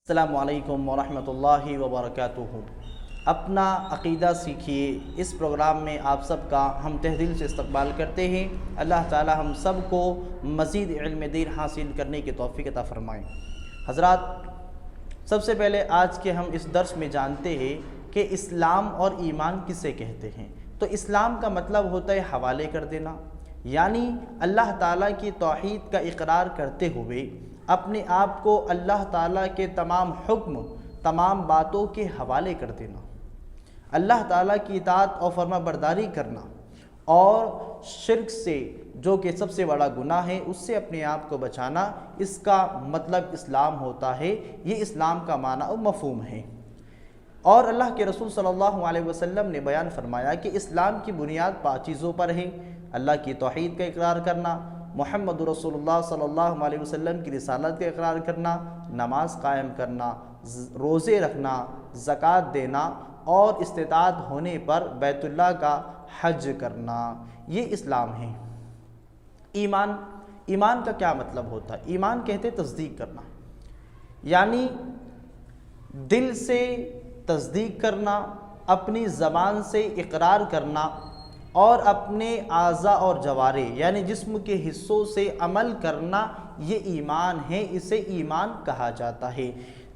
السلام علیکم ورحمۃ اللہ وبرکاتہ۔ اپنا عقیدہ سیکھیے، اس پروگرام میں آپ سب کا ہم تہ دل سے استقبال کرتے ہیں۔ اللہ تعالی ہم سب کو مزید علم دین حاصل کرنے کی توفیق عطا فرمائیں۔ حضرات، سب سے پہلے آج کے ہم اس درس میں جانتے ہیں کہ اسلام اور ایمان کسے کہتے ہیں۔ تو اسلام کا مطلب ہوتا ہے حوالے کر دینا، یعنی اللہ تعالیٰ کی توحید کا اقرار کرتے ہوئے اپنے آپ کو اللہ تعالیٰ کے تمام حکم، تمام باتوں کے حوالے کر دینا، اللہ تعالیٰ کی اطاعت اور فرما برداری کرنا، اور شرک سے جو کہ سب سے بڑا گناہ ہے اس سے اپنے آپ کو بچانا، اس کا مطلب اسلام ہوتا ہے۔ یہ اسلام کا معنی و مفہوم ہے۔ اور اللہ کے رسول صلی اللہ علیہ وسلم نے بیان فرمایا کہ اسلام کی بنیاد 5 چیزوں پر ہے: اللہ کی توحید کا اقرار کرنا، محمد رسول اللہ صلی اللہ علیہ وسلم کی رسالت کا اقرار کرنا، نماز قائم کرنا، روزے رکھنا، زکوٰۃ دینا، اور استطاعت ہونے پر بیت اللہ کا حج کرنا۔ یہ اسلام ہے۔ ایمان کا کیا مطلب ہوتا ہے؟ ایمان کہتے تصدیق کرنا، یعنی دل سے تصدیق کرنا، اپنی زبان سے اقرار کرنا، اور اپنے اعضاء اور جوارح یعنی جسم کے حصوں سے عمل کرنا، یہ ایمان ہے۔ اسے ایمان کہا جاتا ہے۔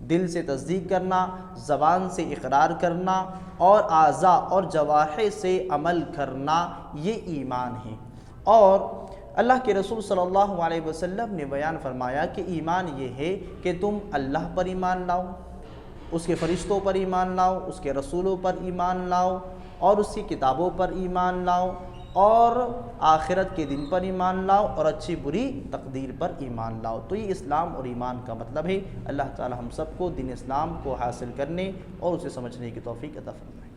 دل سے تصدیق کرنا، زبان سے اقرار کرنا، اور اعضاء اور جوارح سے عمل کرنا، یہ ایمان ہے۔ اور اللہ کے رسول صلی اللہ علیہ وسلم نے بیان فرمایا کہ ایمان یہ ہے کہ تم اللہ پر ایمان لاؤ، اس کے فرشتوں پر ایمان لاؤ، اس کے رسولوں پر ایمان لاؤ، اور اس کی کتابوں پر ایمان لاؤ، اور آخرت کے دن پر ایمان لاؤ، اور اچھی بری تقدیر پر ایمان لاؤ۔ تو یہ اسلام اور ایمان کا مطلب ہے۔ اللہ تعالی ہم سب کو دین اسلام کو حاصل کرنے اور اسے سمجھنے کی توفیق عطا فرمائے۔